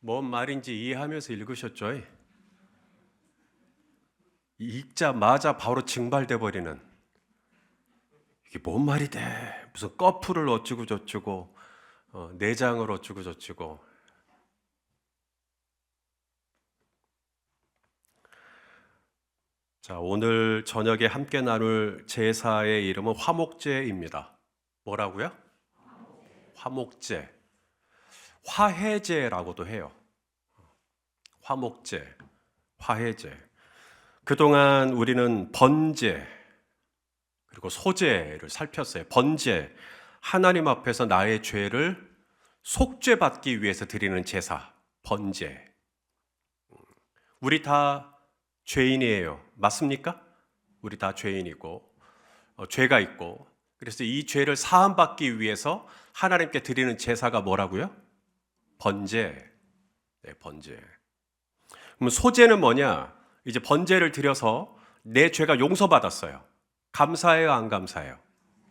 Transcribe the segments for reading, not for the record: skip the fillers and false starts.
뭔 말인지 이해하면서 읽으셨죠? 읽자마자 바로 증발돼 버리는, 이게 뭔 말이 돼? 무슨 꺼풀을 어쩌고 저쩌고, 내장을 어쩌고 저쩌고. 자, 오늘 저녁에 함께 나눌 제사의 이름은 화목제입니다. 뭐라고요? 화목제. 화해제라고도 해요. 화목제, 화해제. 그동안 우리는 번제, 그리고 소제를 살폈어요. 번제, 하나님 앞에서 나의 죄를 속죄받기 위해서 드리는 제사, 번제. 우리 다 죄인이에요. 맞습니까? 우리 다 죄인이고, 죄가 있고, 그래서 이 죄를 사함받기 위해서 하나님께 드리는 제사가 뭐라고요? 번제. 네, 번제. 그럼 소제는 뭐냐? 이제 번제를 드려서 내 죄가 용서받았어요. 감사해요, 안 감사해요?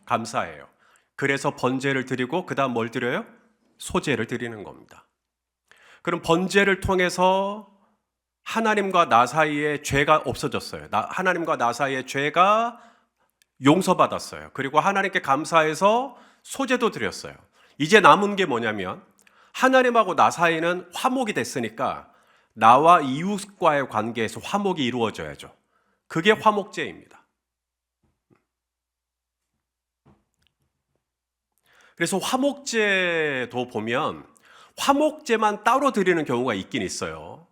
감사해요. 그래서 번제를 드리고 그 다음 뭘 드려요? 소제를 드리는 겁니다. 그럼 번제를 통해서 하나님과 나 사이에 죄가 없어졌어요. 하나님과 나 사이에 죄가 용서받았어요. 그리고 하나님께 감사해서 소제도 드렸어요. 이제 남은 게 뭐냐면 하나님하고 나 사이는 화목이 됐으니까 나와 이웃과의 관계에서 화목이 이루어져야죠. 그게 화목제입니다. 그래서 화목제도 보면 화목제만 따로 드리는 경우가 있긴 있어요.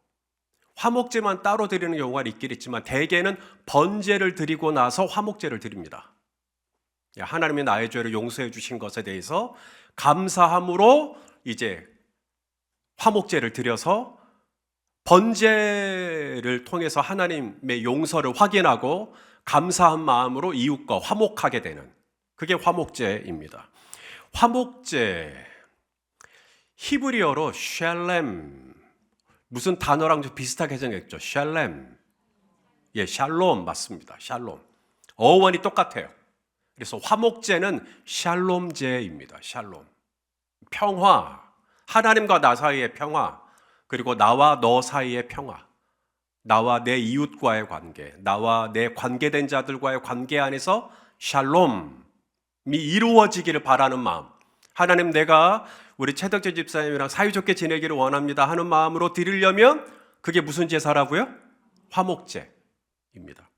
화목제만 따로 드리는 경우가 있긴 있지만 대개는 번제를 드리고 나서 화목제를 드립니다. 하나님이 나의 죄를 용서해 주신 것에 대해서 감사함으로 이제 화목제를 드려서 번제를 통해서 하나님의 용서를 확인하고 감사한 마음으로 이웃과 화목하게 되는, 그게 화목제입니다. 화목제, 히브리어로 샬렘, 무슨 단어랑 좀 비슷하게 생겼죠? 샬렘. 예, 샬롬 맞습니다. 샬롬. 어원이 똑같아요. 그래서 화목제는 샬롬제입니다. 샬롬. 평화. 하나님과 나 사이의 평화. 그리고 나와 너 사이의 평화. 나와 내 이웃과의 관계. 나와 내 관계된 자들과의 관계 안에서 샬롬이 이루어지기를 바라는 마음. 하나님, 내가 우리 최덕재 집사님이랑 사이좋게 지내기를 원합니다 하는 마음으로 드리려면 그게 무슨 제사라고요? 화목제입니다.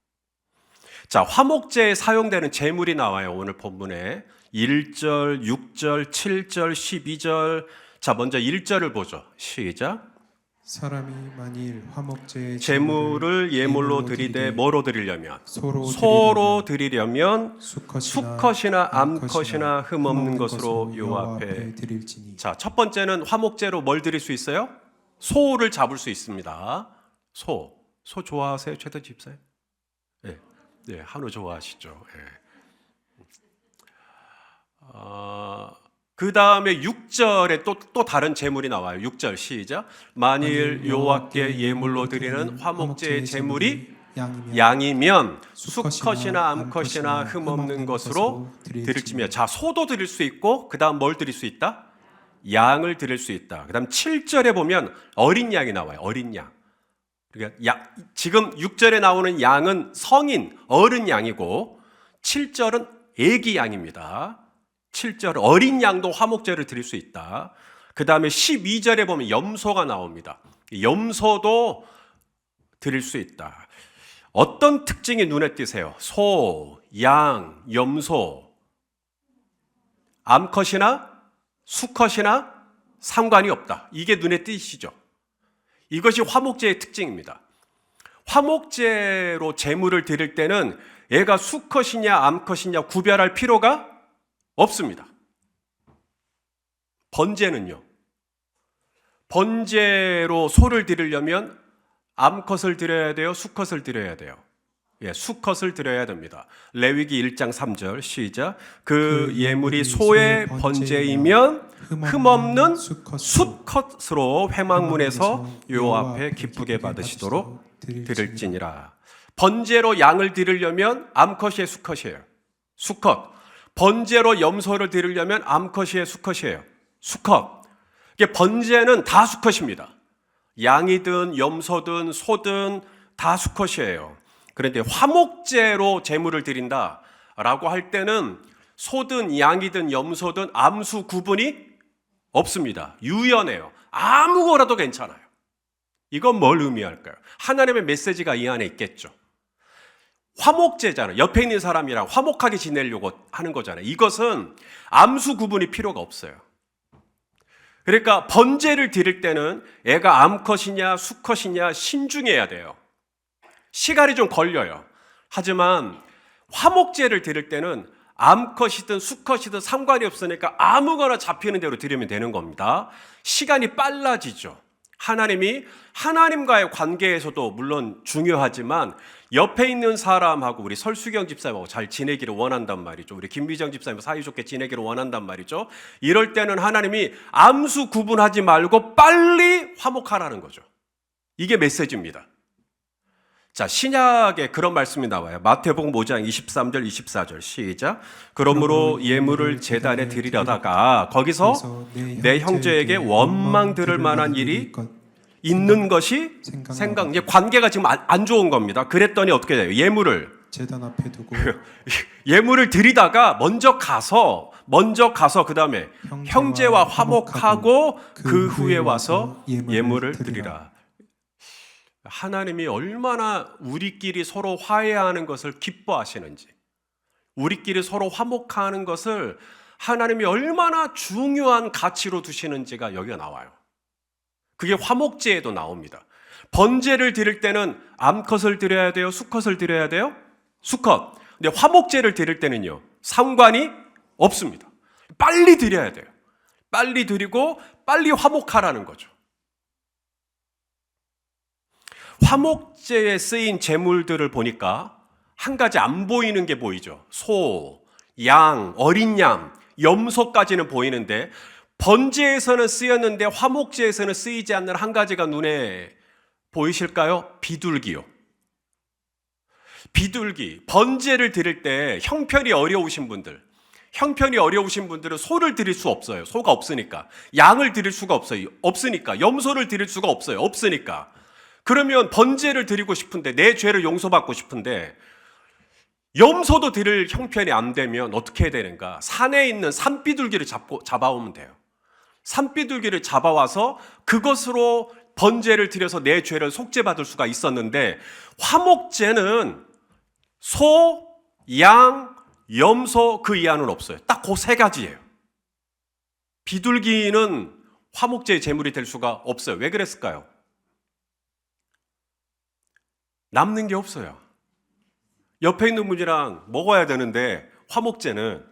자, 화목제에 사용되는 제물이 나와요. 오늘 본문에 1절, 6절, 7절, 12절. 자, 먼저 1절을 보죠. 시작. 사람이 만일 화목제의 제물을 예물로 드리되 뭐로 드리려면? 소로 드리려면 수컷이나 암컷이나 흠없는 것으로 요 앞에 드릴지니. 자, 첫 번째는 화목제로 뭘 드릴 수 있어요? 소를 잡을 수 있습니다. 소 좋아하세요? 최대 집사님? 네, 한우 좋아하시죠? 네. 그 다음에 6절에 또 다른 제물이 나와요. 6절 시작. 만일 여호와께 예물로 드리는 화목제의 제물이 양이면 수컷이나 암컷이나 흠없는 것으로 드릴지며. 자, 소도 드릴 수 있고 그 다음 뭘 드릴 수 있다? 양을 드릴 수 있다. 그 다음 7절에 보면 어린 양이 나와요. 어린 양. 그러니까 지금 6절에 나오는 양은 성인 어른 양이고 7절은 애기 양입니다. 7절 어린 양도 화목제를 드릴 수 있다. 그 다음에 12절에 보면 염소가 나옵니다. 염소도 드릴 수 있다. 어떤 특징이 눈에 띄세요? 소, 양, 염소, 암컷이나 수컷이나 상관이 없다. 이게 눈에 띄시죠? 이것이 화목제의 특징입니다. 화목제로 제물을 드릴 때는 얘가 수컷이냐 암컷이냐 구별할 필요가 없습니다. 번제는요. 번제로 소를 드리려면 암컷을 드려야 돼요? 수컷을 드려야 돼요? 예, 수컷을 드려야 됩니다. 레위기 1장 3절 시작. 그 예물이 소의 번제이면 흠없는 수컷으로 회막문에서 요 앞에 기쁘게 받으시도록 드릴지니라. 번제로 양을 드리려면 암컷이에요, 수컷이에요? 수컷. 번제로 염소를 드리려면 암컷이에요, 수컷이에요? 수컷. 이게 번제는 다 수컷입니다. 양이든 염소든 소든 다 수컷이에요. 그런데 화목제로 제물을 드린다라고 할 때는 소든 양이든 염소든 암수 구분이 없습니다. 유연해요. 아무거라도 괜찮아요. 이건 뭘 의미할까요? 하나님의 메시지가 이 안에 있겠죠. 화목제잖아요. 옆에 있는 사람이랑 화목하게 지내려고 하는 거잖아요. 이것은 암수 구분이 필요가 없어요. 그러니까 번제를 드릴 때는 애가 암컷이냐 수컷이냐 신중해야 돼요. 시간이 좀 걸려요. 하지만 화목제를 드릴 때는 암컷이든 수컷이든 상관이 없으니까 아무거나 잡히는 대로 드리면 되는 겁니다. 시간이 빨라지죠. 하나님이 하나님과의 관계에서도 물론 중요하지만 옆에 있는 사람하고 우리 설수경 집사님하고 잘 지내기를 원한단 말이죠. 우리 김미정 집사님 사이좋게 지내기를 원한단 말이죠. 이럴 때는 하나님이 암수 구분하지 말고 빨리 화목하라는 거죠. 이게 메시지입니다. 자, 신약에 그런 말씀이 나와요. 마태복음 5장 23절 24절 시작. 그러므로 예물을 제단에 드리려다가 거기서 내 형제에게 원망 들을 만한 일이 있는 것이 생각. 이제 관계가 지금 안 좋은 겁니다. 그랬더니 어떻게 돼요? 예물을 제단 앞에 두고 예물을 드리다가 먼저 가서 그다음에 형제와 화목하고 그 후에 와서 예물을 드리라. 하나님이 얼마나 우리끼리 서로 화해하는 것을 기뻐하시는지, 우리끼리 서로 화목하는 것을 하나님이 얼마나 중요한 가치로 두시는지가 여기가 나와요. 그게 화목제에도 나옵니다. 번제를 드릴 때는 암컷을 드려야 돼요? 수컷을 드려야 돼요? 수컷. 근데 화목제를 드릴 때는요, 상관이 없습니다. 빨리 드려야 돼요. 빨리 드리고 빨리 화목하라는 거죠. 화목제에 쓰인 제물들을 보니까 한 가지 안 보이는 게 보이죠. 소, 양, 어린 양, 염소까지는 보이는데 번제에서는 쓰였는데 화목제에서는 쓰이지 않는 한 가지가 눈에 보이실까요? 비둘기요. 비둘기. 번제를 드릴 때 형편이 어려우신 분들은 소를 드릴 수 없어요. 소가 없으니까. 양을 드릴 수가 없어요. 없으니까. 염소를 드릴 수가 없어요. 없으니까. 그러면 번제를 드리고 싶은데, 내 죄를 용서받고 싶은데 염소도 드릴 형편이 안 되면 어떻게 해야 되는가? 산에 있는 산비둘기를 잡아오면 돼요. 산비둘기를 잡아와서 그것으로 번제를 드려서 내 죄를 속죄받을 수가 있었는데, 화목제는 소, 양, 염소 그 이하는 없어요. 딱 그 세 가지예요. 비둘기는 화목제의 제물이 될 수가 없어요. 왜 그랬을까요? 남는 게 없어요. 옆에 있는 분이랑 먹어야 되는데, 화목제는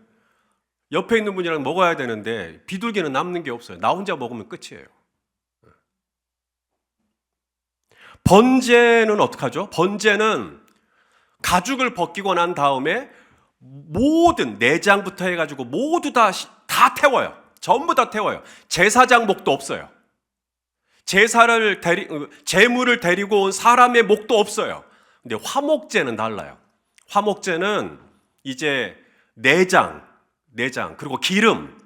옆에 있는 분이랑 먹어야 되는데 비둘기는 남는 게 없어요. 나 혼자 먹으면 끝이에요. 번제는 어떻게 하죠? 번제는 가죽을 벗기고 난 다음에 모든 내장부터 해가지고 모두 다 태워요. 전부 다 태워요. 제사장 목도 없어요. 제물을 데리고 온 사람의 목도 없어요. 근데 화목제는 달라요. 화목제는 이제 내장 그리고 기름,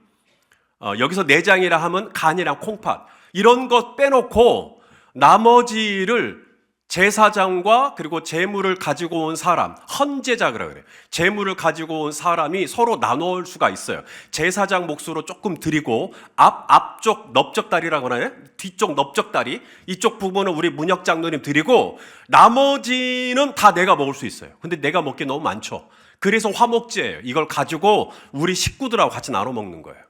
여기서 내장이라 하면 간이랑 콩팥 이런 것 빼놓고 나머지를 제사장과 그리고 제물을 가지고 온 사람, 헌제자 그래요. 제물을 가지고 온 사람이 서로 나눌 수가 있어요. 제사장 몫으로 조금 드리고 앞쪽 넓적다리라고 하나요? 뒤쪽 넓적다리 이쪽 부분은 우리 문혁 장로님 드리고 나머지는 다 내가 먹을 수 있어요. 근데 내가 먹기 너무 많죠. 그래서 화목제예요. 이걸 가지고 우리 식구들하고 같이 나눠 먹는 거예요.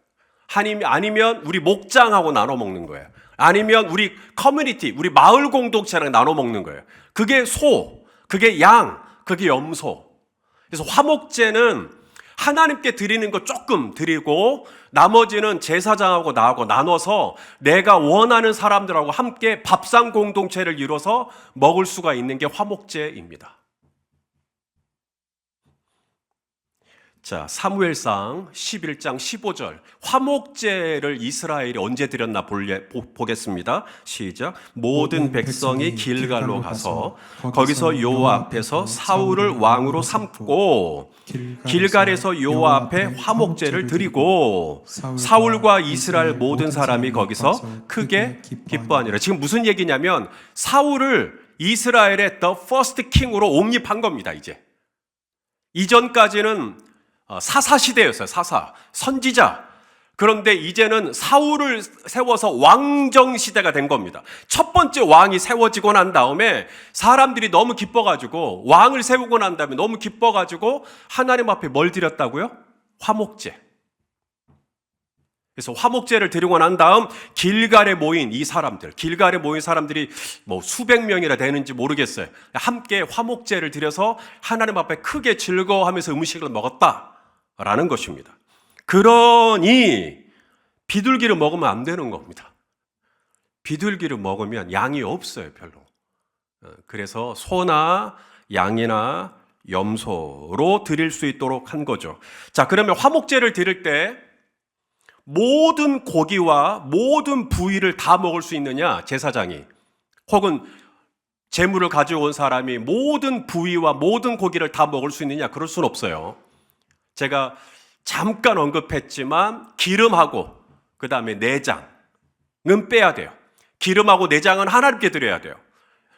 아니면 우리 목장하고 나눠 먹는 거예요. 아니면 우리 커뮤니티, 우리 마을 공동체랑 나눠 먹는 거예요. 그게 소, 그게 양, 그게 염소. 그래서 화목제는 하나님께 드리는 거 조금 드리고 나머지는 제사장하고 나하고 나눠서 내가 원하는 사람들하고 함께 밥상 공동체를 이뤄서 먹을 수가 있는 게 화목제입니다. 자, 사무엘상 11장 15절. 화목제를 이스라엘이 언제 드렸나 보겠습니다. 시작. 모든 백성이 길갈로 가서 거기서 여호와 앞에서 사울을 왕으로 삼고 길갈에서 여호와 앞에 화목제를 드리고 사울과 이스라엘 모든 사람이 거기서 크게 기뻐하니라. 지금 무슨 얘기냐면 사울을 이스라엘의 the first king으로 옹립한 겁니다. 이전까지는 사사 시대였어요. 사사, 선지자. 그런데 이제는 사울을 세워서 왕정 시대가 된 겁니다. 첫 번째 왕이 세워지고 난 다음에 사람들이 너무 기뻐가지고 왕을 세우고 난 다음에 너무 기뻐가지고 하나님 앞에 뭘 드렸다고요? 화목제. 그래서 화목제를 드리고 난 다음 길갈에 모인 이 사람들, 길갈에 모인 사람들이 뭐 수백 명이나 되는지 모르겠어요. 함께 화목제를 드려서 하나님 앞에 크게 즐거워하면서 음식을 먹었다라는 것입니다. 그러니 비둘기를 먹으면 안 되는 겁니다. 비둘기를 먹으면 양이 없어요, 별로. 그래서 소나 양이나 염소로 드릴 수 있도록 한 거죠. 자, 그러면 화목제를 드릴 때 모든 고기와 모든 부위를 다 먹을 수 있느냐? 제사장이 혹은 제물을 가져온 사람이 모든 부위와 모든 고기를 다 먹을 수 있느냐? 그럴 수는 없어요. 제가 잠깐 언급했지만 기름하고 그 다음에 내장은 빼야 돼요. 기름하고 내장은 하나님께 드려야 돼요.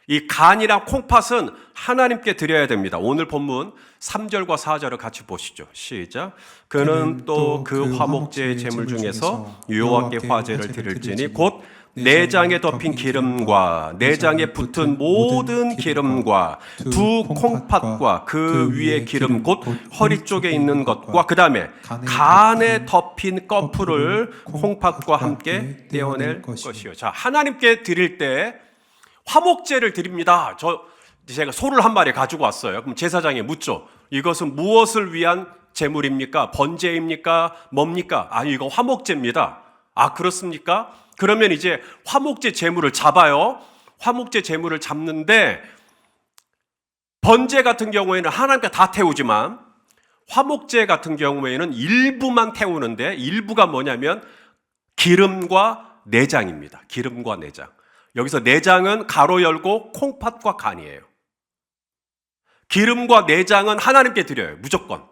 이 간이랑 콩팥은 하나님께 드려야 됩니다. 오늘 본문 3절과 4절을 같이 보시죠. 시작. 그는 또 그 화목제의 제물 중에서 여호와께 화제를 드릴지니 곧 내장에 덮인 기름과 내장에 붙은 모든 기름과 두 콩팥과 그 위에 기름 곧 허리 쪽에 있는 것과 그 다음에 간에 덮인 꺼풀을 콩팥과 함께 떼어낼 것이요. 자, 하나님께 드릴 때 화목제를 드립니다. 제가 소를 한 마리 가지고 왔어요. 그럼 제사장이 묻죠. 이것은 무엇을 위한 제물입니까? 번제입니까? 뭡니까? 아니, 이거 화목제입니다. 아, 그렇습니까? 그러면 이제 화목제 제물을 잡아요. 화목제 제물을 잡는데 번제 같은 경우에는 하나님께 다 태우지만 화목제 같은 경우에는 일부만 태우는데 일부가 뭐냐면 기름과 내장입니다. 기름과 내장. 여기서 내장은 가로 열고 콩팥과 간이에요. 기름과 내장은 하나님께 드려요. 무조건.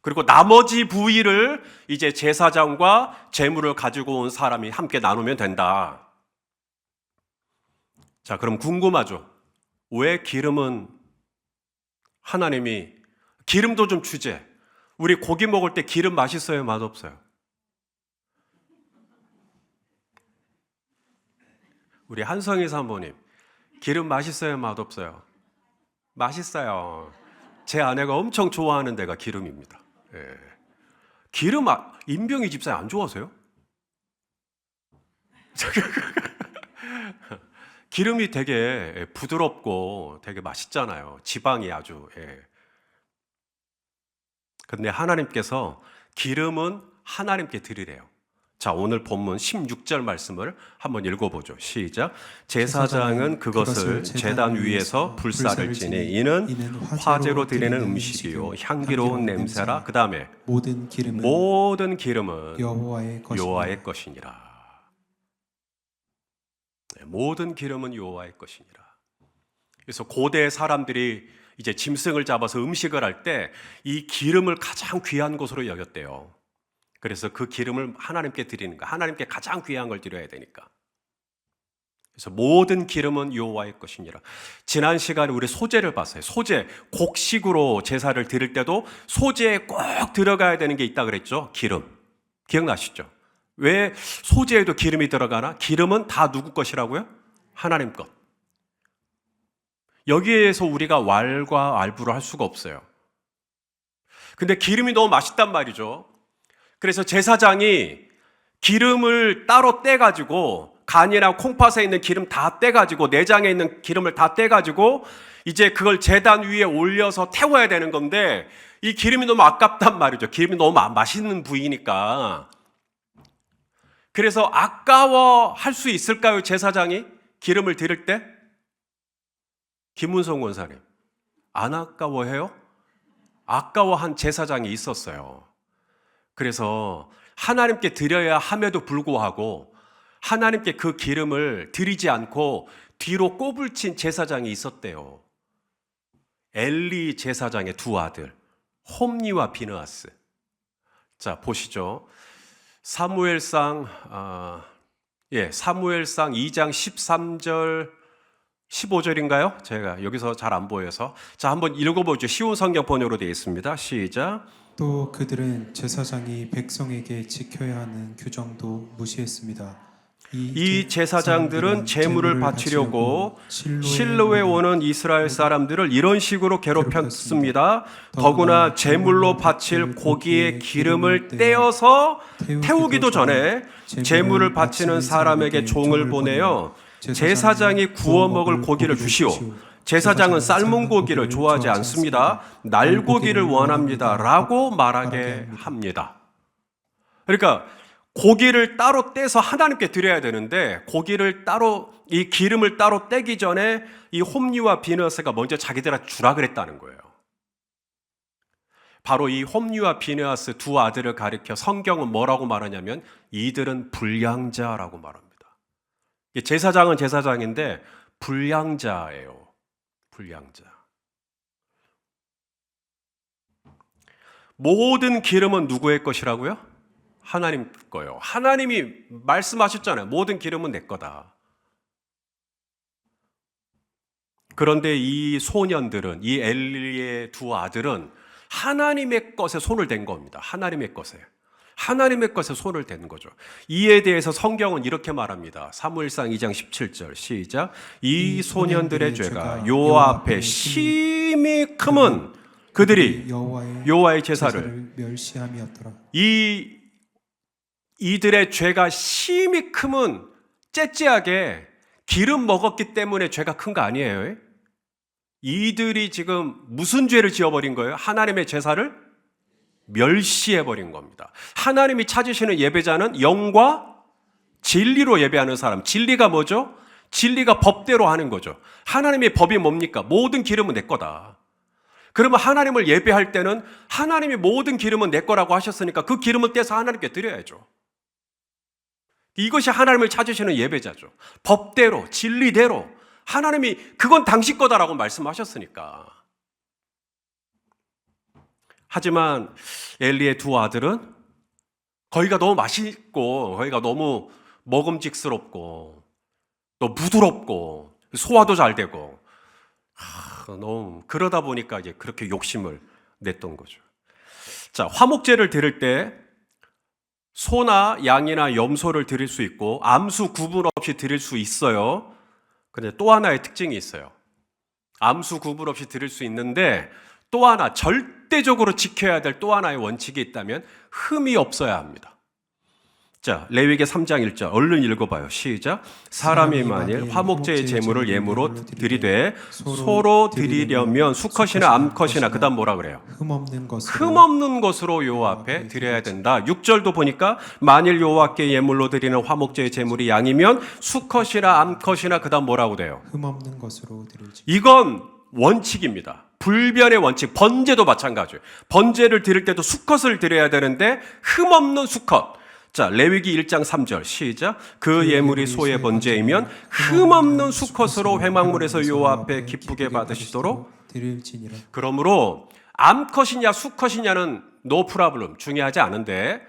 그리고 나머지 부위를 이제 제사장과 제물을 가지고 온 사람이 함께 나누면 된다. 자, 그럼 궁금하죠? 왜 기름은 하나님이 기름도 좀 주제. 우리 고기 먹을 때 기름 맛있어요? 맛없어요? 우리 한성희 사모님, 기름 맛있어요? 맛없어요? 맛있어요. 제 아내가 엄청 좋아하는 데가 기름입니다. 예. 기름, 임병희 집사님 안 좋아하세요? 기름이 되게 부드럽고 되게 맛있잖아요. 지방이 아주. 예. 근데 하나님께서 기름은 하나님께 드리래요. 자, 오늘 본문 16절 말씀을 한번 읽어보죠. 시작. 제사장은 그것을 제단 위에서 불사를 지니 이는 화제로 드리는 음식이요 향기로운 냄새라. 그 다음에 모든 기름은 여호와의 것이니라. 모든 기름은 여호와의 것이니라. 그래서 고대 사람들이 이제 짐승을 잡아서 음식을 할 때 이 기름을 가장 귀한 것으로 여겼대요. 그래서 그 기름을 하나님께 드리는 거, 하나님께 가장 귀한 걸 드려야 되니까. 그래서 모든 기름은 여호와의 것이니라. 지난 시간에 우리 소제를 봤어요. 소제, 곡식으로 제사를 드릴 때도 소제에 꼭 들어가야 되는 게 있다 그랬죠. 기름. 기억나시죠? 왜 소제에도 기름이 들어가나? 기름은 다 누구 것이라고요? 하나님 것. 여기에서 우리가 왈과 알부를 할 수가 없어요. 근데 기름이 너무 맛있단 말이죠. 그래서 제사장이 기름을 따로 떼가지고 간이랑 콩팥에 있는 기름 다 떼가지고 내장에 있는 기름을 다 떼가지고 이제 그걸 제단 위에 올려서 태워야 되는 건데 이 기름이 너무 아깝단 말이죠. 기름이 너무 맛있는 부위니까. 그래서 아까워 할 수 있을까요? 제사장이 기름을 드릴 때? 김문성 권사님, 안 아까워해요? 아까워한 제사장이 있었어요. 그래서 하나님께 드려야 함에도 불구하고 하나님께 그 기름을 드리지 않고 뒤로 꼽을 친 제사장이 있었대요. 엘리 제사장의 두 아들 홈니와 비느하스. 자, 보시죠. 사무엘상 2장 13절 15절인가요? 제가 여기서 잘 안 보여서. 자, 한번 읽어보죠. 쉬운 성경 번역으로 되어 있습니다. 시작. 또 그들은 제사장이 백성에게 지켜야 하는 규정도 무시했습니다. 이 제사장들은 제물을 바치려고 실로에 오는 이스라엘 사람들을 이런 식으로 괴롭혔습니다. 더구나 제물로 바칠 고기의 기름을 떼어서 태우기도 전에 제물을 바치는 사람에게 종을 보내어 제사장이 구워 먹을 고기를 주시오. 제사장은 삶은 고기를 좋아하지 않습니다. 날고기를 원합니다. 라고 말하게 합니다. 그러니까 고기를 따로 떼서 하나님께 드려야 되는데 고기를 따로 이 기름을 따로 떼기 전에 이 홈리와 비느하스가 먼저 자기들한테 주라 그랬다는 거예요. 바로 이 홈리와 비느하스 두 아들을 가리켜 성경은 뭐라고 말하냐면 이들은 불량자라고 말합니다. 제사장은 제사장인데 불량자예요. 불량자. 모든 기름은 누구의 것이라고요? 하나님 거요. 하나님이 말씀하셨잖아요. 모든 기름은 내 거다. 그런데 이 소년들은, 이 엘리의 두 아들은 하나님의 것에 손을 댄 겁니다. 하나님의 것에. 하나님의 것에 손을 댄 거죠. 이에 대해서 성경은 이렇게 말합니다. 사무엘상 2장 17절 시작. 이 소년들의 죄가 여호와 앞에 심히 크면 그들이 여호와의 제사를 멸시함이었더라. 이들의 죄가 심히 크면 째째하게 기름 먹었기 때문에 죄가 큰 거 아니에요? 이들이 지금 무슨 죄를 지어버린 거예요? 하나님의 제사를 멸시해버린 겁니다. 하나님이 찾으시는 예배자는 영과 진리로 예배하는 사람. 진리가 뭐죠? 진리가 법대로 하는 거죠. 하나님의 법이 뭡니까? 모든 기름은 내 거다. 그러면 하나님을 예배할 때는 하나님이 모든 기름은 내 거라고 하셨으니까 그 기름을 떼서 하나님께 드려야죠. 이것이 하나님을 찾으시는 예배자죠. 법대로, 진리대로. 하나님이 그건 당신 거다라고 말씀하셨으니까. 하지만 엘리의 두 아들은 거기가 너무 맛있고 거기가 너무 먹음직스럽고 또 부드럽고 소화도 잘 되고 너무 그러다 보니까 이제 그렇게 욕심을 냈던 거죠. 자, 화목제를 드릴 때 소나 양이나 염소를 드릴 수 있고 암수 구분 없이 드릴 수 있어요. 근데 또 하나의 특징이 있어요. 암수 구분 없이 드릴 수 있는데 또 하나 절대적으로 지켜야 될 또 하나의 원칙이 있다면 흠이 없어야 합니다. 자, 레위기 3장 1절 얼른 읽어봐요. 시작. 사람이 만일 화목제의 제물을 예물로 드리되 소로 드리려면 수컷이나 암컷이나 그 다음 뭐라 그래요? 흠없는 것으로 여호와 앞에 드려야 된다. 6절도 보니까 만일 여호와께 예물로 드리는 화목제의 제물이 양이면 수컷이나 암컷이나 그 다음 뭐라고 돼요? 흠없는 것으로 드리지. 이건 원칙입니다. 불변의 원칙. 번제도 마찬가지예요. 번제를 드릴 때도 수컷을 드려야 되는데 흠없는 수컷. 자, 레위기 1장 3절 시작. 그 예물이 소의 번제이면 흠없는 수컷으로 회막물에서 여호와 앞에 기쁘게 받으시도록 드릴지니라. 그러므로 암컷이냐 수컷이냐는 노 프라블럼 중요하지 않은데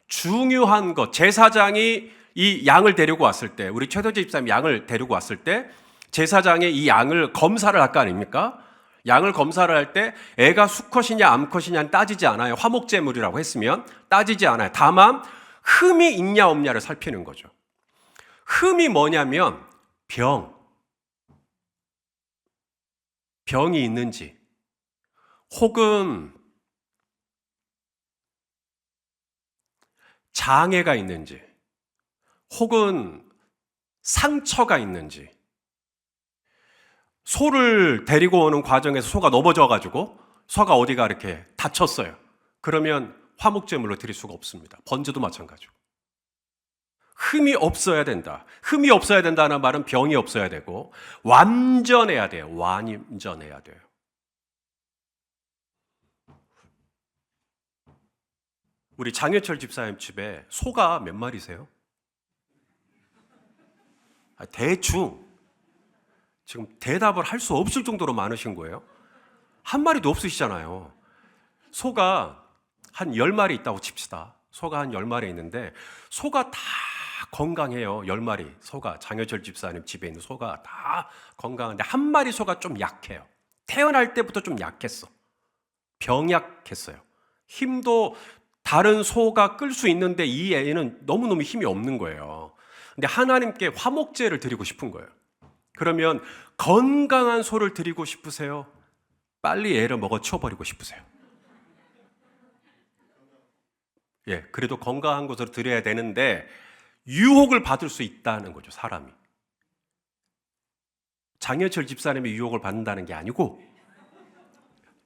중요한 것, 제사장이 이 양을 데리고 왔을 때, 우리 최도재 집사님 양을 데리고 왔을 때 제사장이 이 양을 검사를 할 거 아닙니까? 양을 검사를 할 때 애가 수컷이냐 암컷이냐는 따지지 않아요. 화목제물이라고 했으면 따지지 않아요. 다만 흠이 있냐 없냐를 살피는 거죠. 흠이 뭐냐면 병이 있는지 혹은 장애가 있는지 혹은 상처가 있는지. 소를 데리고 오는 과정에서 소가 넘어져가지고 소가 어디가 이렇게 다쳤어요. 그러면 화목제물로 드릴 수가 없습니다. 번제도 마찬가지고. 흠이 없어야 된다. 흠이 없어야 된다는 말은 병이 없어야 되고 완전해야 돼요. 완전해야 돼요. 우리 장현철 집사님 집에 소가 몇 마리세요? 대충 지금 대답을 할 수 없을 정도로 많으신 거예요. 한 마리도 없으시잖아요. 소가 한 10마리 있다고 칩시다. 소가 한 10마리 있는데 소가 다 건강해요. 10마리 소가, 장현철 집사님 집에 있는 소가 다 건강한데 한 마리 소가 좀 약해요. 태어날 때부터 좀 약했어. 병약했어요. 힘도 다른 소가 끌 수 있는데 이 애는 너무너무 힘이 없는 거예요. 근데 하나님께 화목제를 드리고 싶은 거예요. 그러면 건강한 소를 드리고 싶으세요? 빨리 애를 먹어 치워버리고 싶으세요? 예, 그래도 건강한 것으로 드려야 되는데 유혹을 받을 수 있다는 거죠, 사람이. 장현철 집사님이 유혹을 받는다는 게 아니고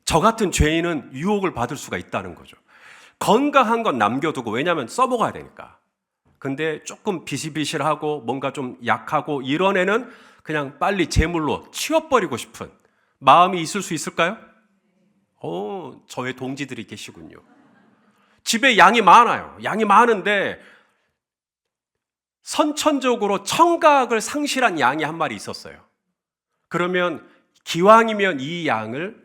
저 같은 죄인은 유혹을 받을 수가 있다는 거죠. 건강한 건 남겨두고, 왜냐하면 써먹어야 되니까. 근데 조금 비실비실하고 뭔가 좀 약하고 이런 애는 그냥 빨리 제물로 치워버리고 싶은 마음이 있을 수 있을까요? 저의 동지들이 계시군요. 집에 양이 많아요. 양이 많은데 선천적으로 청각을 상실한 양이 한 마리 있었어요. 그러면 기왕이면 이 양을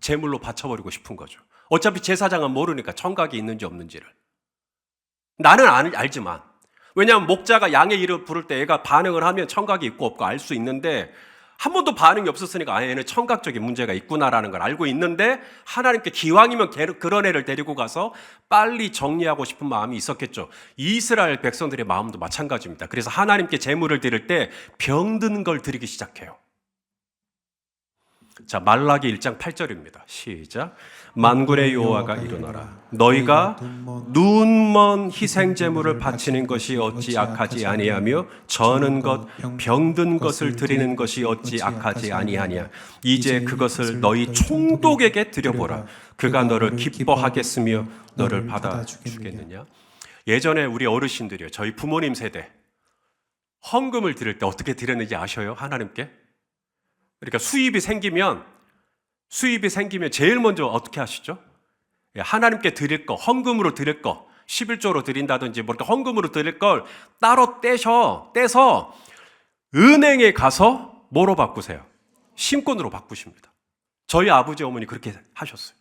제물로 바쳐버리고 싶은 거죠. 어차피 제사장은 모르니까 청각이 있는지 없는지를. 나는 알지만, 왜냐하면 목자가 양의 이름을 부를 때 애가 반응을 하면 청각이 있고 없고 알 수 있는데 한 번도 반응이 없었으니까 얘는 청각적인 문제가 있구나라는 걸 알고 있는데 하나님께 기왕이면 그런 애를 데리고 가서 빨리 정리하고 싶은 마음이 있었겠죠. 이스라엘 백성들의 마음도 마찬가지입니다. 그래서 하나님께 제물을 드릴 때 병든 걸 드리기 시작해요. 자, 말라기 1장 8절입니다. 시작. 만군의 여호와가 일어나라. 너희가 눈먼 희생제물을 바치는 것이 어찌 악하지 아니하며 저는 것 병든 것을 드리는 것이 어찌 악하지 아니하냐. 이제 그것을 너희 총독에게 드려보라. 그가 너를 기뻐하겠으며 너를 받아주겠느냐. 예전에 우리 어르신들이요, 저희 부모님 세대 헌금을 드릴 때 어떻게 드렸는지 아셔요? 하나님께? 그러니까 수입이 생기면 제일 먼저 어떻게 하시죠? 하나님께 드릴 거, 헌금으로 드릴 거, 11조로 드린다든지 뭐 이렇게 헌금으로 드릴 걸 따로 떼서 은행에 가서 뭐로 바꾸세요? 신권으로 바꾸십니다. 저희 아버지 어머니 그렇게 하셨어요.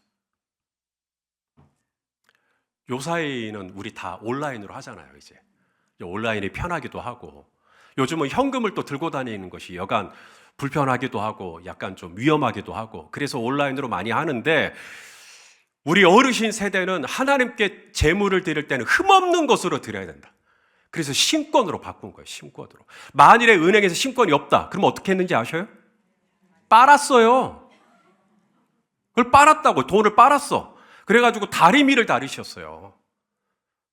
요사이는 우리 다 온라인으로 하잖아요. 이제 온라인이 편하기도 하고 요즘은 현금을 또 들고 다니는 것이 여간 불편하기도 하고 약간 좀 위험하기도 하고 그래서 온라인으로 많이 하는데 우리 어르신 세대는 하나님께 제물을 드릴 때는 흠없는 것으로 드려야 된다. 그래서 신권으로 바꾼 거예요. 신권으로. 만일에 은행에서 신권이 없다. 그럼 어떻게 했는지 아셔요? 빨았어요. 그걸 빨았다고. 돈을 빨았어. 그래가지고 다리미를 다리셨어요.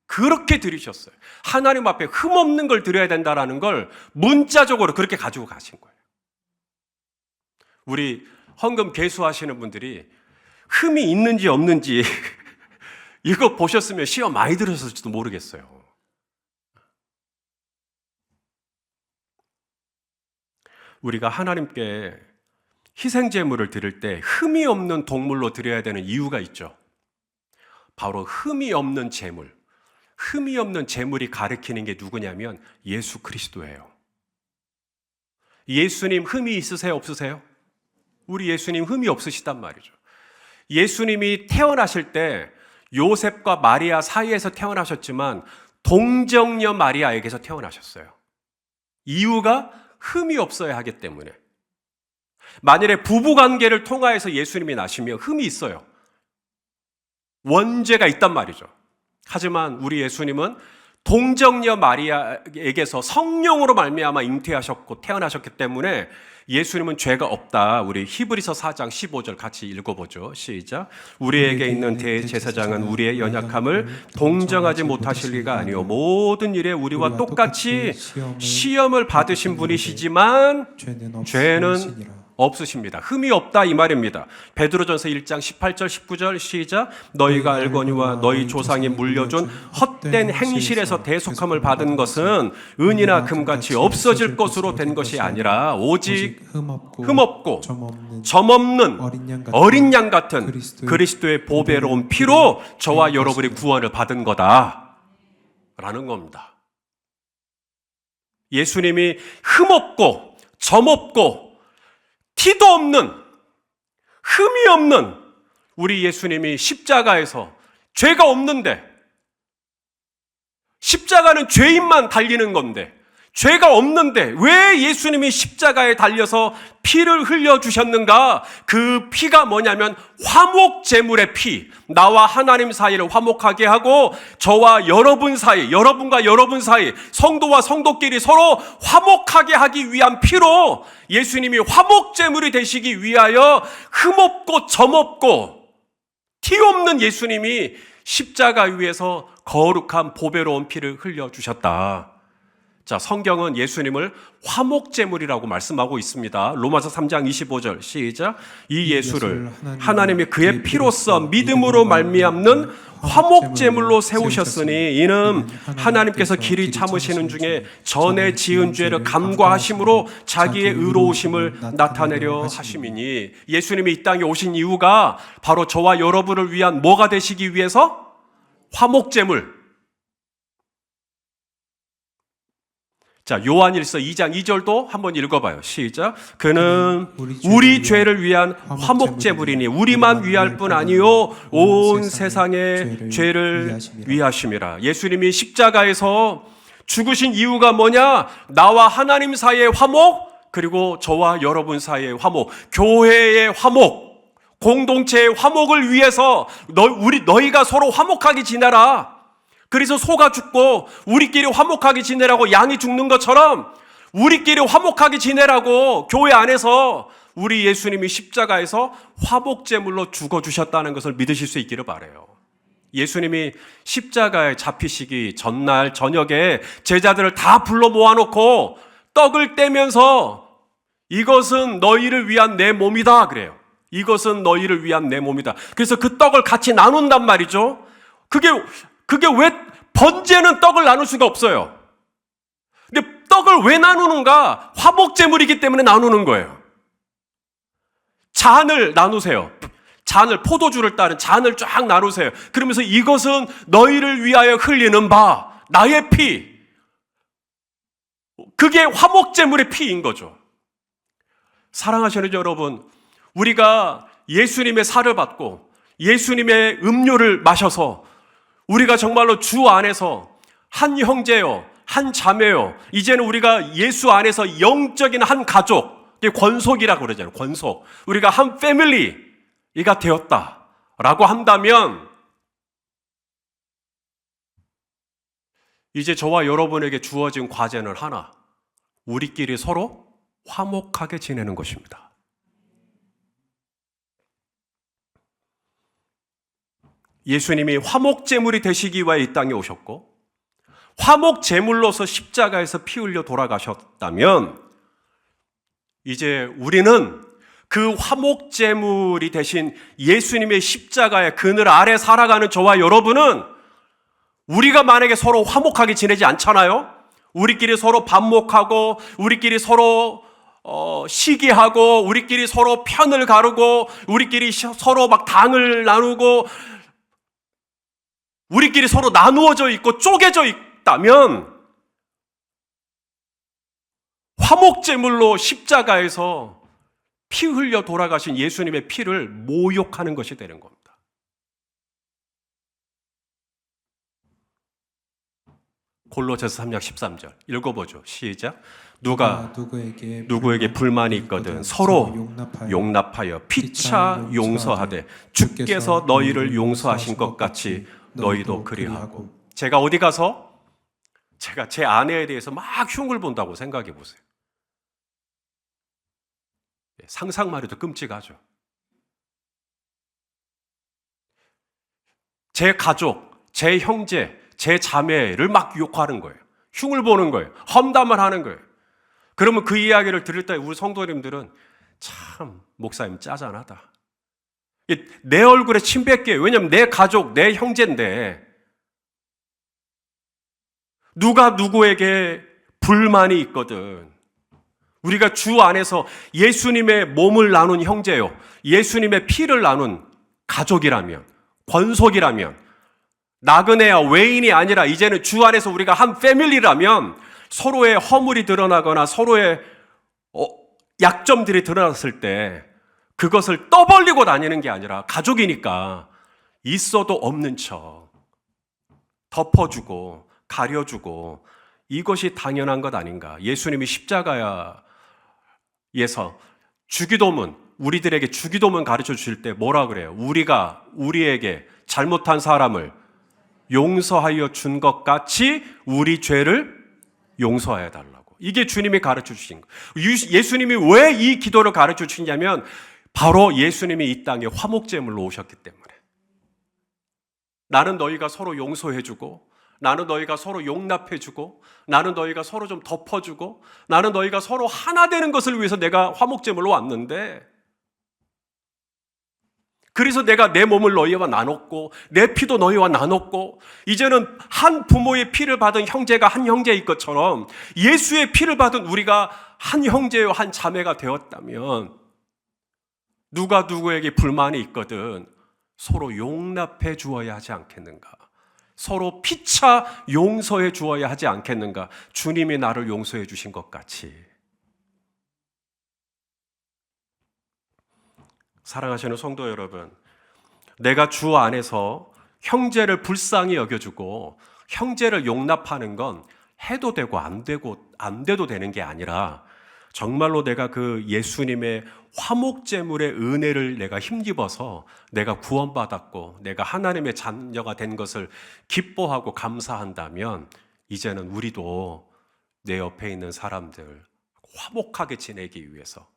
그렇게 드리셨어요. 하나님 앞에 흠없는 걸 드려야 된다는 걸 문자적으로 그렇게 가지고 가신 거예요. 우리 헌금 개수하시는 분들이 흠이 있는지 없는지 이거 보셨으면 시험 많이 들으셨을지도 모르겠어요. 우리가 하나님께 희생제물을 드릴 때 흠이 없는 동물로 드려야 되는 이유가 있죠. 바로 흠이 없는 제물, 흠이 없는 제물이 가리키는 게 누구냐면 예수 그리스도예요. 예수님 흠이 있으세요? 없으세요? 우리 예수님 흠이 없으시단 말이죠. 예수님이 태어나실 때 요셉과 마리아 사이에서 태어나셨지만 동정녀 마리아에게서 태어나셨어요. 이유가 흠이 없어야 하기 때문에. 만일에 부부관계를 통하여서 예수님이 나시면 흠이 있어요. 원죄가 있단 말이죠. 하지만 우리 예수님은 동정녀 마리아에게서 성령으로 말미암아 잉태하셨고 태어나셨기 때문에 예수님은 죄가 없다. 우리 히브리서 4장 15절 같이 읽어보죠. 시작. 우리에게 있는 대제사장은 우리의 연약함을 동정하지 못하실 리가 아니요 모든 일에 우리와 똑같이 시험을 받으신 분이시지만 죄는 없으십니다. 흠이 없다 이 말입니다. 베드로전서 1장 18절 19절 시작. 너희가 알거니와 너희 조상이 물려준 헛된 행실에서 대속함을 받은 것은 은이나 금같이 없어질 것으로 된 것이 아니라 오직 흠 없고 점 없는 어린 양 같은 그리스도의 보배로운 피로 저와 여러분이 구원을 받은 거다 라는 겁니다. 예수님이 흠 없고 점 없고 티도 없는, 흠이 없는 우리 예수님이 십자가에서 죄가 없는데, 십자가는 죄인만 달리는 건데 죄가 없는데 왜 예수님이 십자가에 달려서 피를 흘려주셨는가? 그 피가 뭐냐면 화목제물의 피, 나와 하나님 사이를 화목하게 하고 저와 여러분 사이, 여러분과 여러분 사이, 성도와 성도끼리 서로 화목하게 하기 위한 피로 예수님이 화목제물이 되시기 위하여 흠없고 점없고 티 없는 예수님이 십자가 위에서 거룩한 보배로운 피를 흘려주셨다. 자, 성경은 예수님을 화목제물이라고 말씀하고 있습니다. 로마서 3장 25절 시작. 이 예수를 하나님이 그의 피로써 믿음으로 말미암는 화목제물로 세우셨으니 이는 하나님께서 길이 참으시는 중에 전에 지은 죄를 감과하심으로 자기의 의로우심을 나타내려 하심이니, 예수님이 이 땅에 오신 이유가 바로 저와 여러분을 위한 뭐가 되시기 위해서? 화목제물. 자, 요한일서 2장 2절도 한번 읽어봐요. 시작. 그는 우리 죄를 위한 화목제물이니 우리만 위할 뿐 아니요 온 세상의 죄를 위하심이라. 예수님이 십자가에서 죽으신 이유가 뭐냐? 나와 하나님 사이의 화목, 그리고 저와 여러분 사이의 화목, 교회의 화목, 공동체의 화목을 위해서 너희가 서로 화목하게 지내라. 그래서 소가 죽고 우리끼리 화목하게 지내라고 양이 죽는 것처럼 우리끼리 화목하게 지내라고 교회 안에서 우리 예수님이 십자가에서 화목제물로 죽어주셨다는 것을 믿으실 수 있기를 바라요. 예수님이 십자가에 잡히시기 전날 저녁에 제자들을 다 불러 모아놓고 떡을 떼면서 이것은 너희를 위한 내 몸이다 그래요. 이것은 너희를 위한 내 몸이다. 그래서 그 떡을 같이 나눈단 말이죠. 그게 왜 번제는 떡을 나눌 수가 없어요. 근데 떡을 왜 나누는가? 화목제물이기 때문에 나누는 거예요. 잔을 나누세요. 잔을, 포도주를 따른 잔을 쫙 나누세요. 그러면서 이것은 너희를 위하여 흘리는 바, 나의 피. 그게 화목제물의 피인 거죠. 사랑하시는 여러분, 우리가 예수님의 살을 받고 예수님의 음료를 마셔서 우리가 정말로 주 안에서 한 형제요, 한 자매요, 이제는 우리가 예수 안에서 영적인 한 가족, 권속이라고 그러잖아요. 권속. 우리가 한 패밀리가 되었다라고 한다면 이제 저와 여러분에게 주어진 과제는 하나, 우리끼리 서로 화목하게 지내는 것입니다. 예수님이 화목제물이 되시기 위해 이 땅에 오셨고 화목제물로서 십자가에서 피 흘려 돌아가셨다면 이제 우리는 그 화목제물이 되신 예수님의 십자가의 그늘 아래 살아가는 저와 여러분은 우리가 만약에 서로 화목하게 지내지 않잖아요. 우리끼리 서로 반목하고 우리끼리 서로 시기하고 우리끼리 서로 편을 가르고 우리끼리 서로 막 당을 나누고 우리끼리 서로 나누어져 있고 쪼개져 있다면 화목제물로 십자가에서 피 흘려 돌아가신 예수님의 피를 모욕하는 것이 되는 겁니다. 골로새서 3장 13절 읽어보죠. 시작. 누가 누구에게 불만이 있거든 서로 용납하여 피차 용서하되 주께서 너희를 용서하신 것 같이 너희도 그리하고. 제가 어디 가서 제가 제 아내에 대해서 막 흉을 본다고 생각해 보세요. 상상만 해도 끔찍하죠. 제 가족, 제 형제, 제 자매를 막 욕하는 거예요. 흉을 보는 거예요. 험담을 하는 거예요. 그러면 그 이야기를 들을 때 우리 성도님들은 참 목사님 짜잔하다. 내 얼굴에 침 뱉게. 왜냐면 내 가족, 내 형제인데 누가 누구에게 불만이 있거든. 우리가 주 안에서 예수님의 몸을 나눈 형제요, 예수님의 피를 나눈 가족이라면, 권속이라면, 나그네야 외인이 아니라 이제는 주 안에서 우리가 한 패밀리라면 서로의 허물이 드러나거나 서로의 약점들이 드러났을 때 그것을 떠벌리고 다니는 게 아니라 가족이니까 있어도 없는 척 덮어주고 가려주고, 이것이 당연한 것 아닌가. 예수님이 십자가에서 주기도문, 우리들에게 주기도문 가르쳐 주실 때 뭐라 그래요? 우리가 우리에게 잘못한 사람을 용서하여 준 것 같이 우리 죄를 용서해 달라고. 이게 주님이 가르쳐 주신 거. 예수님이 왜 이 기도를 가르쳐 주시냐면 바로 예수님이 이 땅에 화목제물로 오셨기 때문에. 나는 너희가 서로 용서해주고, 나는 너희가 서로 용납해주고, 나는 너희가 서로 좀 덮어주고, 나는 너희가 서로 하나 되는 것을 위해서 내가 화목제물로 왔는데, 그래서 내가 내 몸을 너희와 나눴고 내 피도 너희와 나눴고, 이제는 한 부모의 피를 받은 형제가 한 형제일 것처럼 예수의 피를 받은 우리가 한 형제요 한 자매가 되었다면, 누가 누구에게 불만이 있거든 서로 용납해 주어야 하지 않겠는가? 서로 피차 용서해 주어야 하지 않겠는가? 주님이 나를 용서해 주신 것 같이. 사랑하시는 성도 여러분, 내가 주 안에서 형제를 불쌍히 여겨주고 형제를 용납하는 건 해도 되고 안 돼도 되는 게 아니라, 정말로 내가 그 예수님의 화목제물의 은혜를 내가 힘입어서 내가 구원받았고 내가 하나님의 자녀가 된 것을 기뻐하고 감사한다면, 이제는 우리도 내 옆에 있는 사람들 화목하게 지내기 위해서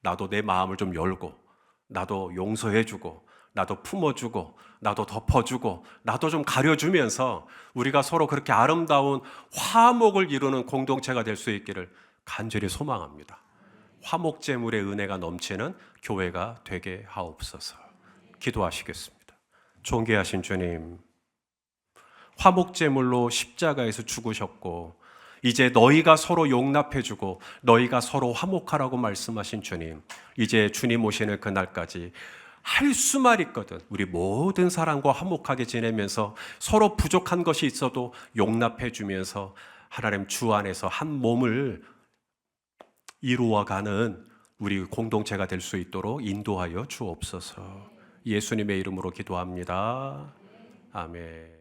나도 내 마음을 좀 열고, 나도 용서해주고, 나도 품어주고, 나도 덮어주고, 나도 좀 가려주면서 우리가 서로 그렇게 아름다운 화목을 이루는 공동체가 될 수 있기를 간절히 소망합니다. 화목제물의 은혜가 넘치는 교회가 되게 하옵소서. 기도하시겠습니다. 존귀하신 주님, 화목제물로 십자가에서 죽으셨고 이제 너희가 서로 용납해주고 너희가 서로 화목하라고 말씀하신 주님, 이제 주님 오시는 그날까지 할 수만 있거든 우리 모든 사람과 화목하게 지내면서 서로 부족한 것이 있어도 용납해주면서 하나님 주 안에서 한 몸을 이루어가는 우리 공동체가 될 수 있도록 인도하여 주옵소서. 예수님의 이름으로 기도합니다. 아멘.